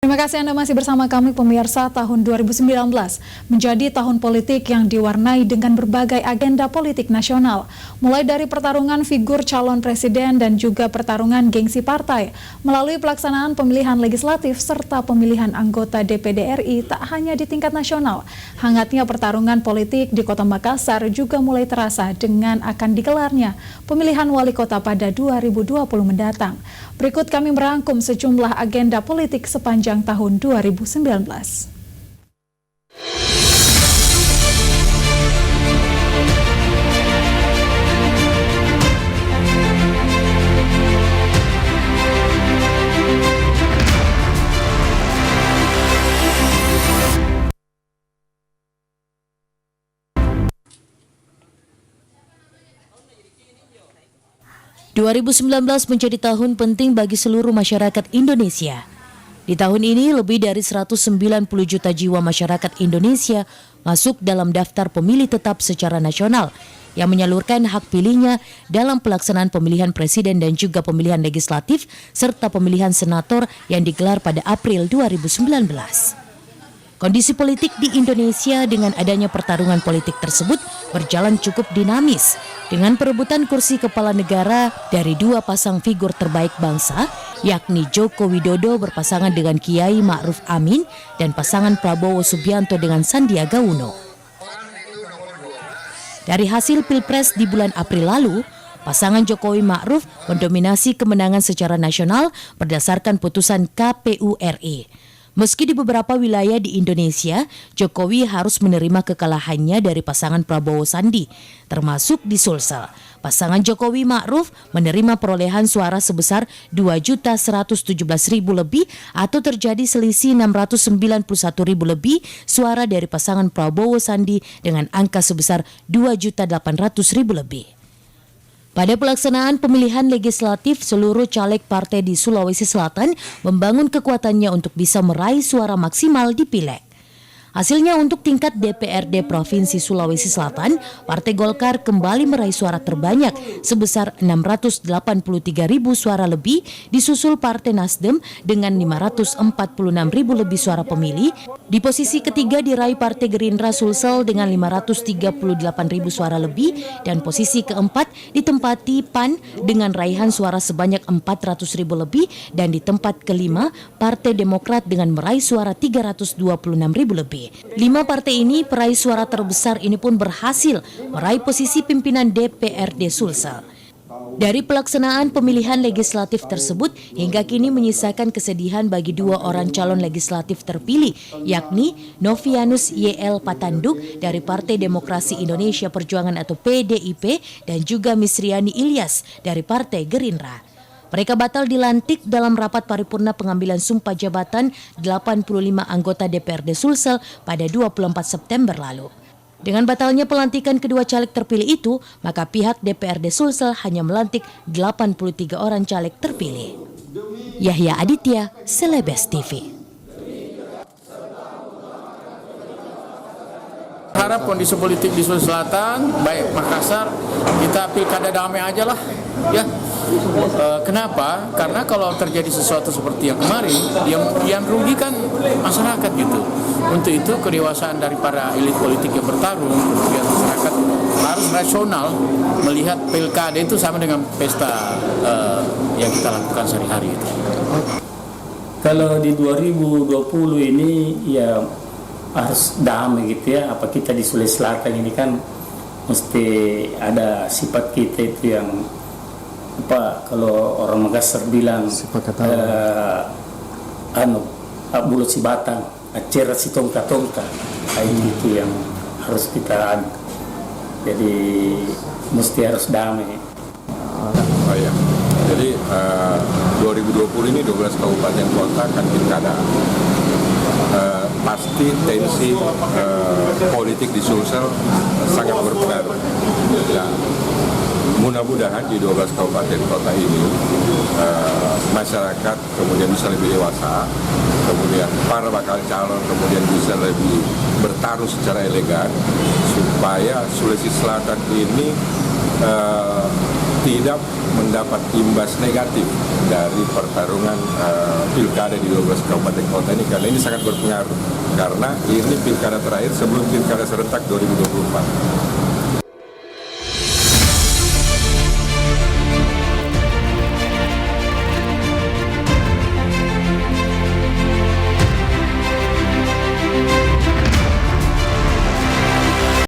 Terima kasih Anda masih bersama kami pemirsa. Tahun 2019 menjadi tahun politik yang diwarnai dengan berbagai agenda politik nasional. Mulai dari pertarungan figur calon presiden dan juga pertarungan gengsi partai. Melalui pelaksanaan pemilihan legislatif serta pemilihan anggota DPD RI tak hanya di tingkat nasional. Hangatnya pertarungan politik di Kota Makassar juga mulai terasa dengan akan digelarnya pemilihan wali kota pada 2020 mendatang. Berikut kami merangkum sejumlah agenda politik sepanjang tahun 2019. 2019 menjadi tahun penting bagi seluruh masyarakat Indonesia. Di tahun ini, lebih dari 190 juta jiwa masyarakat Indonesia masuk dalam daftar pemilih tetap secara nasional yang menyalurkan hak pilihnya dalam pelaksanaan pemilihan presiden dan juga pemilihan legislatif serta pemilihan senator yang digelar pada April 2019. Kondisi politik di Indonesia dengan adanya pertarungan politik tersebut berjalan cukup dinamis dengan perebutan kursi kepala negara dari dua pasang figur terbaik bangsa, yakni Joko Widodo berpasangan dengan Kiai Ma'ruf Amin dan pasangan Prabowo Subianto dengan Sandiaga Uno. Dari hasil Pilpres di bulan April lalu, pasangan Jokowi Ma'ruf mendominasi kemenangan secara nasional berdasarkan putusan KPU RI. Meski di beberapa wilayah di Indonesia, Jokowi harus menerima kekalahannya dari pasangan Prabowo Sandi, termasuk di Sulsel. Pasangan Jokowi Ma'ruf menerima perolehan suara sebesar 2.117.000 lebih atau terjadi selisih 691.000 lebih suara dari pasangan Prabowo Sandi dengan angka sebesar 2.800.000 lebih. Pada pelaksanaan pemilihan legislatif, seluruh caleg partai di Sulawesi Selatan membangun kekuatannya untuk bisa meraih suara maksimal di Pileg. Hasilnya untuk tingkat DPRD Provinsi Sulawesi Selatan, Partai Golkar kembali meraih suara terbanyak sebesar 683.000 suara lebih, disusul Partai Nasdem dengan 546.000 lebih suara pemilih. Di posisi ketiga diraih Partai Gerindra Sulsel dengan 538.000 suara lebih, dan posisi keempat ditempati PAN dengan raihan suara sebanyak 400.000 lebih, dan di tempat kelima Partai Demokrat dengan meraih suara 326.000 lebih. 5 partai ini peraih suara terbesar ini pun berhasil meraih posisi pimpinan DPRD Sulsel. Dari pelaksanaan pemilihan legislatif tersebut hingga kini menyisakan kesedihan bagi dua orang calon legislatif terpilih, yakni Novianus YL Patanduk dari Partai Demokrasi Indonesia Perjuangan atau PDIP dan juga Misriani Ilyas dari Partai Gerindra. Mereka batal dilantik dalam rapat paripurna pengambilan sumpah jabatan 85 anggota DPRD Sulsel pada 24 September lalu. Dengan batalnya pelantikan kedua caleg terpilih itu, maka pihak DPRD Sulsel hanya melantik 83 orang caleg terpilih. Yahya Aditya, Celebes TV. Harap kondisi politik di Sulawesi Selatan, baik Makassar, kita pilkada damai aja lah, ya. Kenapa? Karena kalau terjadi sesuatu seperti yang kemarin, yang rugi kan masyarakat gitu. Untuk itu kedewasaan dari para elit politik yang bertarung, kemudian masyarakat harus rasional melihat pilkada itu sama dengan pesta yang kita lakukan sehari-hari itu. Kalau di 2020 ini ya harus damai gitu ya. Apa kita di Sulawesi Selatan ini kan mesti ada sifat kita itu yang apa, kalau orang Makassar bilang bulut si batang, acer si tongka-tongka, itu yang harus kita adu. Jadi mesti harus damai. Oh ya. Jadi 2020 ini 12 kabupaten kota kan pilkada. Pasti tensi politik di Sulsel sangat berpengaruh. Nah, mudah-mudahan di 12 kabupaten kota ini masyarakat kemudian bisa lebih dewasa, kemudian para bakal calon kemudian bisa lebih bertarung secara elegan supaya Sulawesi Selatan ini tidak mendapat imbas negatif dari pertarungan pilkada di 12 kabupaten kota ini. karena ini sangat berpengaruh karena ini pilkada terakhir sebelum pilkada serentak 2024.